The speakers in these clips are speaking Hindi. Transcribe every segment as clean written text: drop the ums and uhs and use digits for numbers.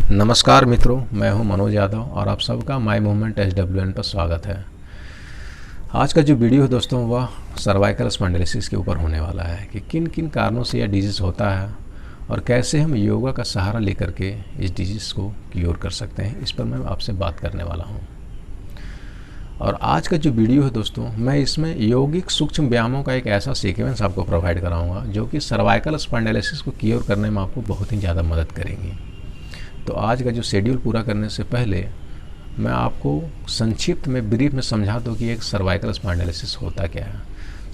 नमस्कार मित्रों, मैं हूं मनोज यादव और आप सबका माय मूवमेंट SWN पर स्वागत है। आज का जो वीडियो है दोस्तों वह सर्वाइकल स्पॉन्डिलोसिस के ऊपर होने वाला है कि किन किन कारणों से यह डिजीज़ होता है और कैसे हम योगा का सहारा लेकर के इस डिजीज़ को क्योर कर सकते हैं। इस पर मैं आपसे बात करने वाला हूं। और आज का जो वीडियो है दोस्तों, मैं इसमें यौगिक सूक्ष्म व्यायामों का एक ऐसा सीक्वेंस आपको प्रोवाइड कराऊंगा जो कि सर्वाइकल स्पॉन्डिलोसिस को क्योर करने में आपको बहुत ही ज़्यादा मदद करेंगी। तो आज का जो शेड्यूल पूरा करने से पहले मैं आपको संक्षिप्त में ब्रीफ में समझा दूं कि एक सर्वाइकल स्पॉन्डिलोसिस होता क्या है।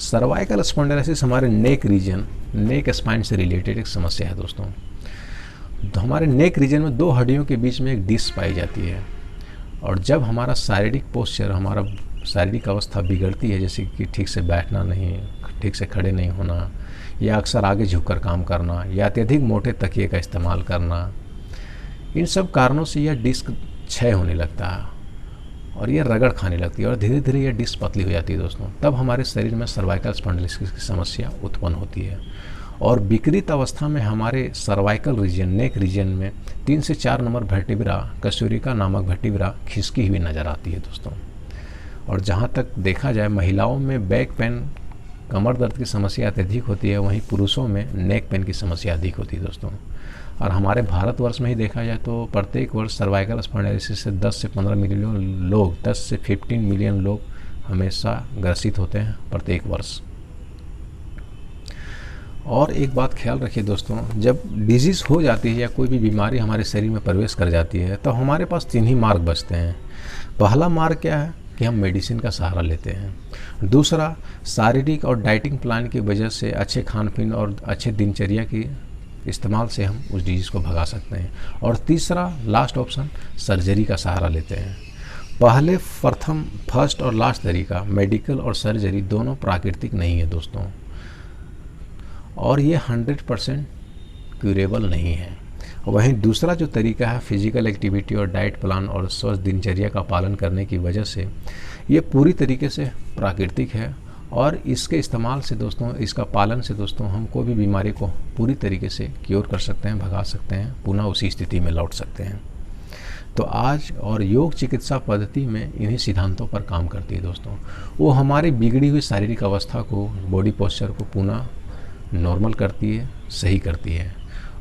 सर्वाइकल स्पॉन्डिलोसिस हमारे नेक रीजन, नेक स्पाइन से रिलेटेड एक समस्या है दोस्तों। तो हमारे नेक रीजन में दो हड्डियों के बीच में एक डिस्क पाई जाती है और जब हमारा शारीरिक पोस्चर, हमारा शारीरिक अवस्था बिगड़ती है, जैसे कि ठीक से बैठना नहीं, ठीक से खड़े नहीं होना, या अक्सर आगे झुककर काम करना, या अत्यधिक मोटे तकिए का इस्तेमाल करना, इन सब कारणों से यह डिस्क क्षय होने लगता है और यह रगड़ खाने लगती है और धीरे धीरे यह डिस्क पतली हो जाती है दोस्तों। तब हमारे शरीर में सर्वाइकल स्पॉन्डिलोसिस की समस्या उत्पन्न होती है और विकृत अवस्था में हमारे सर्वाइकल रीजन, नेक रीजन में 3 से 4 नंबर वर्टिब्रा, कशूरिका नामक वर्टिब्रा खिसकी हुई नज़र आती है दोस्तों। और जहाँ तक देखा जाए, महिलाओं में बैक पेन, कमर दर्द की समस्या अत्यधिक होती है, वहीं पुरुषों में नेक पेन की समस्या अधिक होती है दोस्तों। और हमारे भारतवर्ष में ही देखा जाए तो प्रत्येक वर्ष सर्वाइकल स्पॉन्डिलोसिस से 10 से 15 मिलियन लोग, 10 से 15 मिलियन लोग हमेशा ग्रसित होते हैं प्रत्येक वर्ष। और एक बात ख्याल रखिए दोस्तों, जब डिजीज़ हो जाती है या कोई भी बीमारी हमारे शरीर में प्रवेश कर जाती है तो हमारे पास 3 ही मार्ग बचते हैं। पहला मार्ग क्या है कि हम मेडिसिन का सहारा लेते हैं। दूसरा, शारीरिक और डाइटिंग प्लान की वजह से अच्छे खान पीन और अच्छे दिनचर्या की इस्तेमाल से हम उस डिजीज़ को भगा सकते हैं। और तीसरा, लास्ट ऑप्शन, सर्जरी का सहारा लेते हैं। पहले फर्स्ट और लास्ट तरीका, मेडिकल और सर्जरी, दोनों प्राकृतिक नहीं है दोस्तों और ये 100% क्यूरेबल नहीं है। वहीं दूसरा जो तरीका है, फिजिकल एक्टिविटी और डाइट प्लान और स्वस्थ दिनचर्या का पालन करने की वजह से ये पूरी तरीके से प्राकृतिक है और इसके इस्तेमाल से दोस्तों, इसका पालन से दोस्तों, हम कोई भी बीमारी को पूरी तरीके से क्योर कर सकते हैं, भगा सकते हैं, पुनः उसी स्थिति में लौट सकते हैं। तो आज और योग चिकित्सा पद्धति में इन्हीं सिद्धांतों पर काम करती है दोस्तों। वो हमारी बिगड़ी हुई शारीरिक अवस्था को, बॉडी पोस्चर को पुनः नॉर्मल करती है, सही करती है।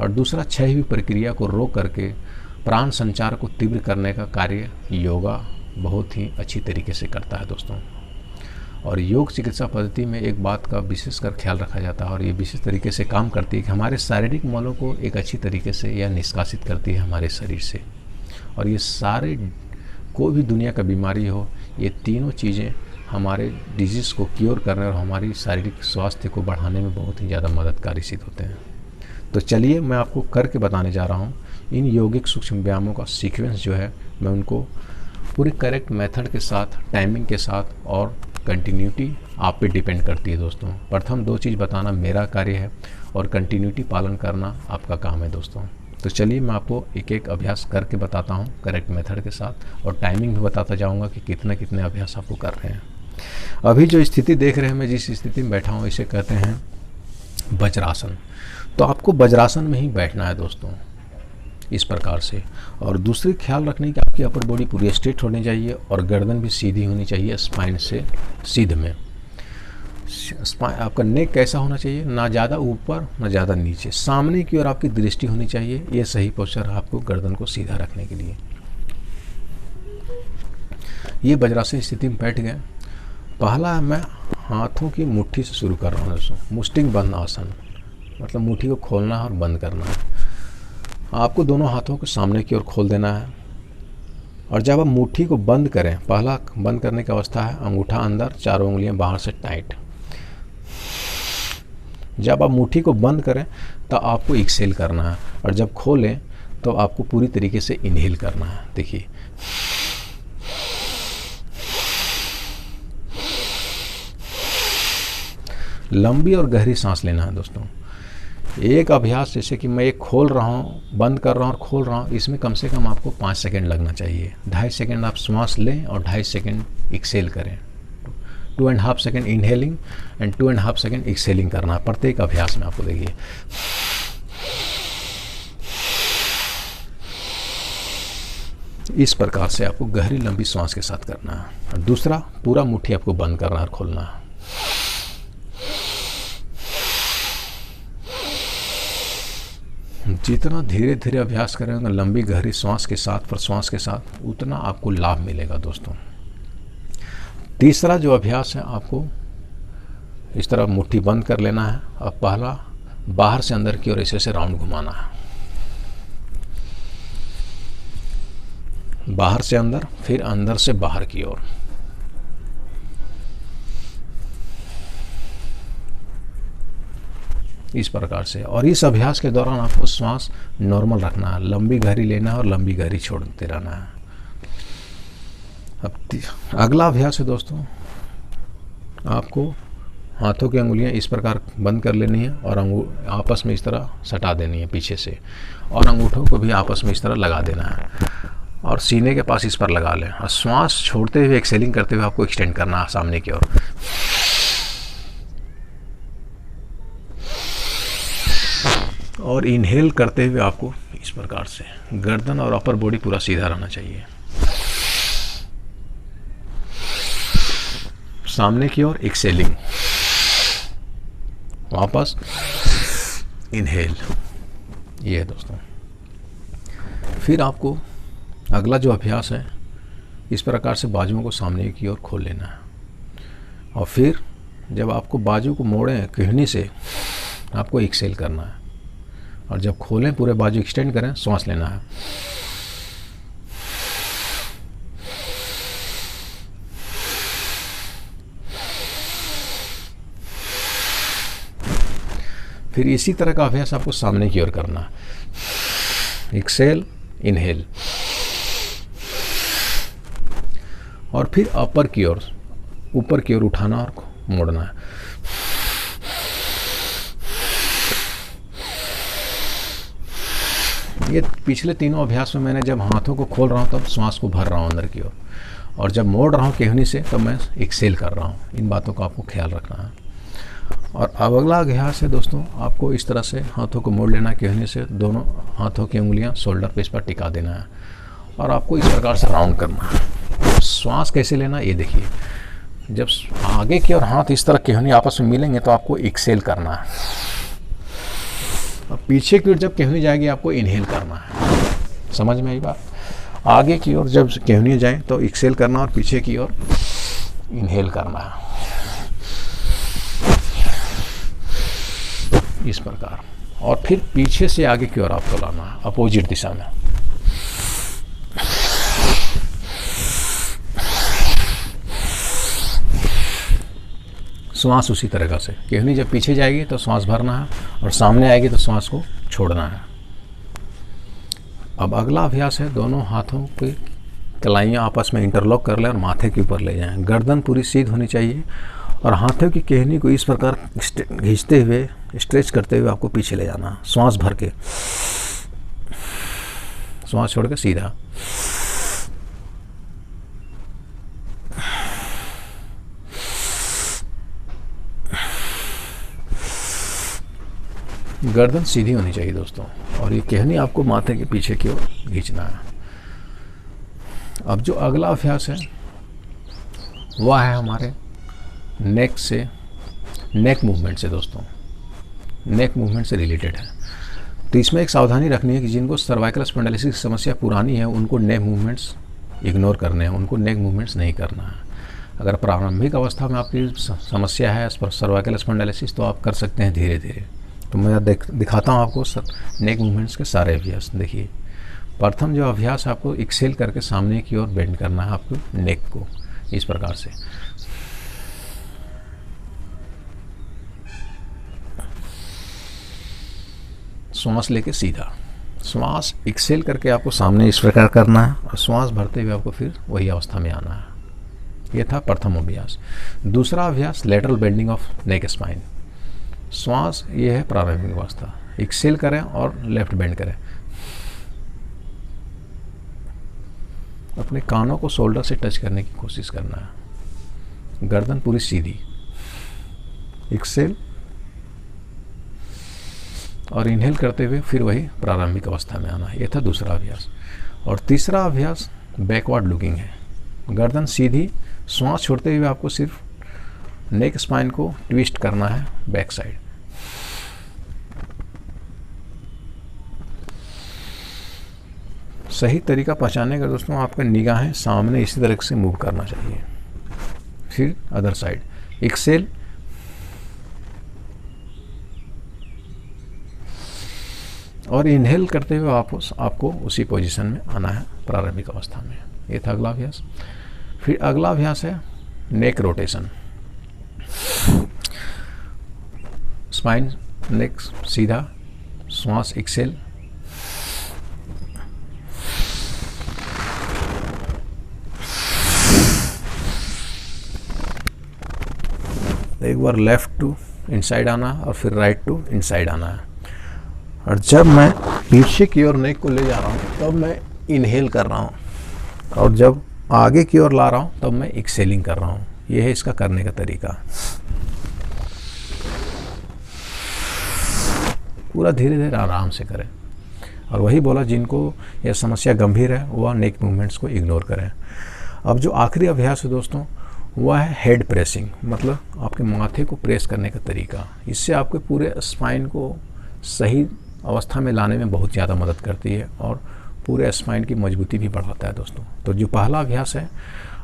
और दूसरा, क्षय हुई प्रक्रिया को रोक करके प्राण संचार को तीव्र करने का कार्य योगा बहुत ही अच्छी तरीके से करता है दोस्तों। और योग चिकित्सा पद्धति में एक बात का विशेषकर ख्याल रखा जाता है और ये विशेष तरीके से काम करती है कि हमारे शारीरिक मलों को एक अच्छी तरीके से यह निष्कासित करती है हमारे शरीर से। और ये सारे, कोई भी दुनिया का बीमारी हो, ये तीनों चीज़ें हमारे डिजीज़ को क्योर करने और हमारी शारीरिक स्वास्थ्य को बढ़ाने में बहुत ही ज़्यादा मददगारी सिद्ध होते हैं। तो चलिए मैं आपको करके बताने जा रहा हूँ इन यौगिक सूक्ष्म व्यायामों का सीक्वेंस जो है, मैं उनको पूरे करेक्ट मेथड के साथ, टाइमिंग के साथ, और कंटिन्यूटी आप पे डिपेंड करती है दोस्तों। प्रथम 2 चीज़ बताना मेरा कार्य है और कंटिन्यूटी पालन करना आपका काम है दोस्तों। तो चलिए मैं आपको एक एक अभ्यास करके बताता हूँ करेक्ट मेथड के साथ, और टाइमिंग भी बताता जाऊँगा कि कितने कितने अभ्यास आपको कर रहे हैं। अभी जो स्थिति देख रहे हैं, मैं जिस स्थिति में बैठा हूँ, इसे कहते हैं वज्रासन। तो आपको वज्रासन में ही बैठना है दोस्तों, इस प्रकार से। और दूसरी ख्याल रखने की, आपकी अपर बॉडी पूरी स्ट्रेट होनी चाहिए और गर्दन भी सीधी होनी चाहिए, स्पाइन से सीध में। आपका नेक कैसा होना चाहिए, ना ज़्यादा ऊपर ना ज़्यादा नीचे, सामने की ओर आपकी दृष्टि होनी चाहिए। ये सही पोस्चर है आपको गर्दन को सीधा रखने के लिए। ये वज्रासन स्थिति में बैठ गए। पहला मैं हाथों की मुट्ठी से शुरू कर रहा हूँ दोस्तों। मुष्टिंग बंद आसन, मतलब मुट्ठी को खोलना है और बंद करना है। आपको दोनों हाथों को सामने की ओर खोल देना है और जब आप मुट्ठी को बंद करें, पहला बंद करने की अवस्था है अंगूठा अंदर, 4 उंगलियां बाहर से टाइट। जब आप मुट्ठी को बंद करें तो आपको एक्सेल करना है और जब खोलें तो आपको पूरी तरीके से इनहेल करना है। देखिए, लंबी और गहरी सांस लेना है दोस्तों। एक अभ्यास, जैसे कि मैं एक खोल रहा हूँ, बंद कर रहा हूँ और खोल रहा हूँ, इसमें कम से कम आपको 5 सेकंड लगना चाहिए। 2.5 सेकंड आप श्वास लें और 2.5 सेकंड एक्सेल करें। 2.5 second inhaling and 2.5 second excelling करना है प्रत्येक अभ्यास में। आपको देखिए, इस प्रकार से आपको गहरी लंबी सांस के साथ करना है। और दूसरा, पूरा मुट्ठी आपको बंद करना और खोलना है। जितना धीरे धीरे अभ्यास करेंगे लंबी गहरी सांस के साथ, प्रश्वास के साथ, उतना आपको लाभ मिलेगा दोस्तों। तीसरा जो अभ्यास है, आपको इस तरह मुट्ठी बंद कर लेना है। अब पहला बाहर से अंदर की ओर ऐसे राउंड घुमाना है, बाहर से अंदर, फिर अंदर से बाहर की ओर। इस प्रकार से। और इस अभ्यास के दौरान आपको श्वास नॉर्मल रखना है, लंबी गहरी लेना है और लंबी गहरी छोड़ते रहना है। अब अगला अभ्यास है दोस्तों, आपको हाथों की अंगुलियां इस प्रकार बंद कर लेनी है और आपस में इस तरह सटा देनी है पीछे से, और अंगूठों को भी आपस में इस तरह लगा देना है और सीने के पास इस पर लगा लें। और श्वास छोड़ते हुए, एक्सेलिंग करते हुए आपको एक्सटेंड करना है सामने की ओर। और इनहेल करते हुए आपको इस प्रकार से गर्दन और अपर बॉडी पूरा सीधा रहना चाहिए, सामने की ओर एक्सेलिंग, वापस इनहेल। ये है दोस्तों। फिर आपको अगला जो अभ्यास है, इस प्रकार से बाजुओं को सामने की ओर खोल लेना है। और फिर जब आपको बाजू को मोड़ें कहनी से, आपको एक्सेल करना है। और जब खोलें पूरे बाजू एक्सटेंड करें, सांस लेना है। फिर इसी तरह का अभ्यास आपको सामने की ओर करना है। एक्सेल, इनहेल, और फिर अपर की ओर, ऊपर की ओर उठाना और मोड़ना है। ये पिछले तीनों अभ्यास में मैंने जब हाथों को खोल रहा हूँ तब श्वास को भर रहा हूँ अंदर की ओर, और जब मोड़ रहा हूँ केहनी से तब मैं एक्सेल कर रहा हूँ। इन बातों का आपको ख्याल रखना है। और अब अगला अभ्यास है दोस्तों, आपको इस तरह से हाथों को मोड़ लेना केहनी से, दोनों हाथों की उंगलियां शोल्डर पे इस पर टिका देना है और आपको इस प्रकार से राउंड करना है। श्वास कैसे लेना ये देखिए। जब आगे की ओर हाथ इस तरह केहनी आपस में मिलेंगे तो आपको एक्सेल करना है, और पीछे की ओर जब केहनी जाएगी आपको इनहेल करना है। समझ में आई बात? आगे की ओर जब केहनी जाए तो एक्सेल करना और पीछे की ओर इनहेल करना है, इस प्रकार। और फिर पीछे से आगे की ओर आपको लाना है, अपोजिट दिशा में। श्वास उसी तरह से, केहनी जब पीछे जाएगी तो श्वास भरना है और सामने आएगी तो श्वास को छोड़ना है। अब अगला अभ्यास है, दोनों हाथों की कलाइयाँ आपस में इंटरलॉक कर लें और माथे के ऊपर ले जाएं। गर्दन पूरी सीध होनी चाहिए और हाथों की केहनी को इस प्रकार खींचते हुए, स्ट्रेच करते हुए आपको पीछे ले जाना, श्वास भर के, श्वास छोड़ के सीधा। गर्दन सीधी होनी चाहिए दोस्तों, और ये केहनी आपको माथे के पीछे की ओर खींचना है। अब जो अगला अभ्यास है वह है हमारे नेक मूवमेंट से दोस्तों, नेक मूवमेंट से रिलेटेड है। तो इसमें एक सावधानी रखनी है कि जिनको सर्वाइकल स्पॉन्डिलोसिस की समस्या पुरानी है उनको नेक मूवमेंट्स इग्नोर करने हैं, उनको नेक मूवमेंट्स नहीं करना है। अगर प्रारंभिक अवस्था में आपकी समस्या है सर्वाइकल स्पॉन्डिलोसिस तो आप कर सकते हैं धीरे धीरे। तो मैं दिखाता हूँ आपको नेक मूवमेंट्स के सारे अभ्यास। देखिए, प्रथम जो अभ्यास आपको एक्सेल करके सामने की ओर बेंड करना है आपको नेक को, इस प्रकार से। श्वास लेके सीधा, श्वास एक्सेल करके आपको सामने इस प्रकार करना है और श्वास भरते हुए आपको फिर वही अवस्था में आना है। यह था प्रथम अभ्यास। दूसरा अभ्यास lateral bending of neck spine. श्वास ये है प्रारंभिक अवस्था, एक्सेल करें और लेफ्ट बेंड करें। अपने कानों को शोल्डर से टच करने की कोशिश करना है, गर्दन पूरी सीधी, एक्सेल और इनहेल करते हुए फिर वही प्रारंभिक अवस्था में आना है। यह था दूसरा अभ्यास। और तीसरा अभ्यास बैकवर्ड लुकिंग है। गर्दन सीधी, श्वास छोड़ते हुए आपको सिर्फ नेक स्पाइन को ट्विस्ट करना है बैक साइड। सही तरीका पहचानने का दोस्तों, आपका निगाहें सामने इसी तरह से मूव करना चाहिए। फिर अदर साइड, एक्सेल, और इनहेल करते हुए आपको उसी पोजीशन में आना है प्रारंभिक अवस्था में। ये था अगला अभ्यास। फिर अगला अभ्यास है नेक रोटेशन। स्पाइन, नेक सीधा, श्वास एक्सेल, एक बार लेफ्ट टू इनसाइड आना और फिर राइट टू इनसाइड आना है। और जब मैं पीछे की ओर नेक को ले जा रहा हूँ तब मैं इनहेल कर रहा हूँ, और जब आगे की ओर ला रहा हूँ तब मैं एक्सेलिंग कर रहा हूँ। यह है इसका करने का तरीका। पूरा धीरे धीरे आराम से करें। और वही बोला, जिनको यह समस्या गंभीर है वह नेक मूवमेंट्स को इग्नोर करें। अब जो आखिरी अभ्यास है दोस्तों, वह है हेड प्रेसिंग, मतलब आपके माथे को प्रेस करने का तरीका। इससे आपके पूरे स्पाइन को सही अवस्था में लाने में बहुत ज़्यादा मदद करती है और पूरे स्पाइन की मजबूती भी बढ़ाता है दोस्तों। तो जो पहला अभ्यास है,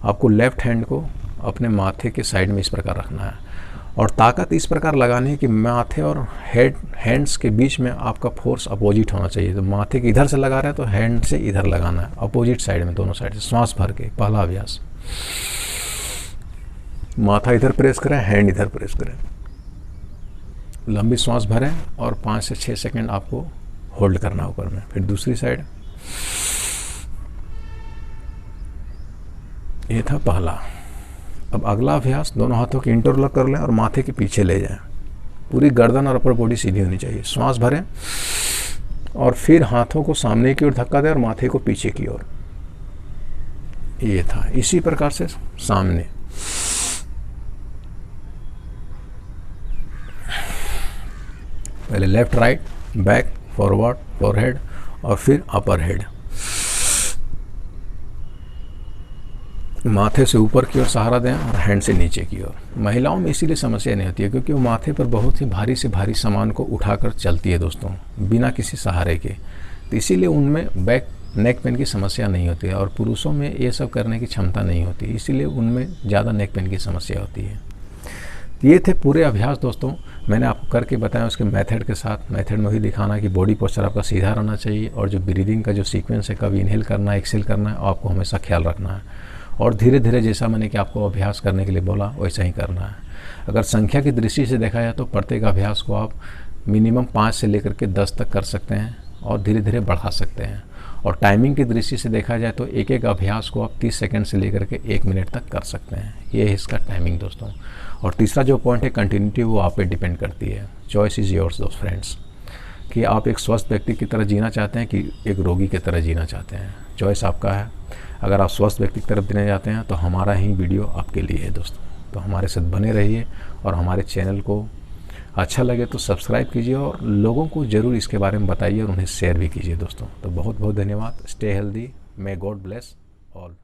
आपको लेफ्ट हैंड को अपने माथे के साइड में इस प्रकार रखना है और ताकत इस प्रकार लगानी है कि माथे और हैंड्स के बीच में आपका फोर्स अपोजिट होना चाहिए। तो माथे के इधर से लगा रहे हैं तो हैंड से इधर लगाना है, अपोजिट साइड में, दोनों साइड से। श्वास भर के पहला अभ्यास, माथा इधर प्रेस करें, हैंड इधर प्रेस करें, लंबी श्वास भरें और 5 से 6 सेकंड आपको होल्ड करना ऊपर में। फिर दूसरी साइड, ये था पहला। अब अगला अभ्यास, दोनों हाथों की इंटरलॉक कर लें और माथे के पीछे ले जाएं। पूरी गर्दन और अपर बॉडी सीधी होनी चाहिए। श्वास भरें और फिर हाथों को सामने की ओर धक्का दें और माथे को पीछे की ओर। ये था। इसी प्रकार से सामने, पहले left right, back, forward, forehead और फिर अपर हेड। माथे से ऊपर की ओर सहारा दें और हैंड से नीचे की ओर। महिलाओं में इसीलिए समस्या नहीं होती है क्योंकि वो माथे पर बहुत ही भारी से भारी सामान को उठाकर चलती है दोस्तों, बिना किसी सहारे के। तो इसीलिए उनमें बैक नेक पेन की समस्या नहीं होती है और पुरुषों में ये सब करने की क्षमता नहीं होती, इसीलिए उनमें ज़्यादा नेक पेन की समस्या होती है। ये थे पूरे अभ्यास दोस्तों, मैंने आपको करके बताया उसके मेथड के साथ। मेथड में ही दिखाना कि बॉडी पोस्चर आपका सीधा रहना चाहिए और जो ब्रीदिंग का जो सीक्वेंस है, कब इनहेल करना है, एक्सेल करना है, आपको हमेशा ख्याल रखना है। और धीरे धीरे, जैसा मैंने कि आपको अभ्यास करने के लिए बोला, वैसा ही करना है। अगर संख्या की दृष्टि से देखा जाए तो प्रत्येक अभ्यास को आप मिनिमम 5 से लेकर के 10 तक कर सकते हैं और धीरे धीरे बढ़ा सकते हैं। और टाइमिंग की दृष्टि से देखा जाए तो एक एक अभ्यास को आप 30 सेकंड से लेकर के 1 मिनट तक कर सकते हैं। ये है इसका टाइमिंग दोस्तों। और तीसरा जो पॉइंट है कंटिन्यूटी, वो आप पे डिपेंड करती है। चॉइस इज़ योर्स दोस्त फ्रेंड्स, कि आप एक स्वस्थ व्यक्ति की तरह जीना चाहते हैं कि एक रोगी की तरह जीना चाहते हैं। चॉइस आपका है। अगर आप स्वस्थ व्यक्ति की तरफ जीना चाहते हैं तो हमारा ही वीडियो आपके लिए है दोस्तों। तो हमारे साथ बने रहिए और हमारे चैनल को अच्छा लगे तो सब्सक्राइब कीजिए और लोगों को ज़रूर इसके बारे में बताइए और उन्हें शेयर भी कीजिए दोस्तों। तो बहुत बहुत धन्यवाद। Stay healthy, may God bless all.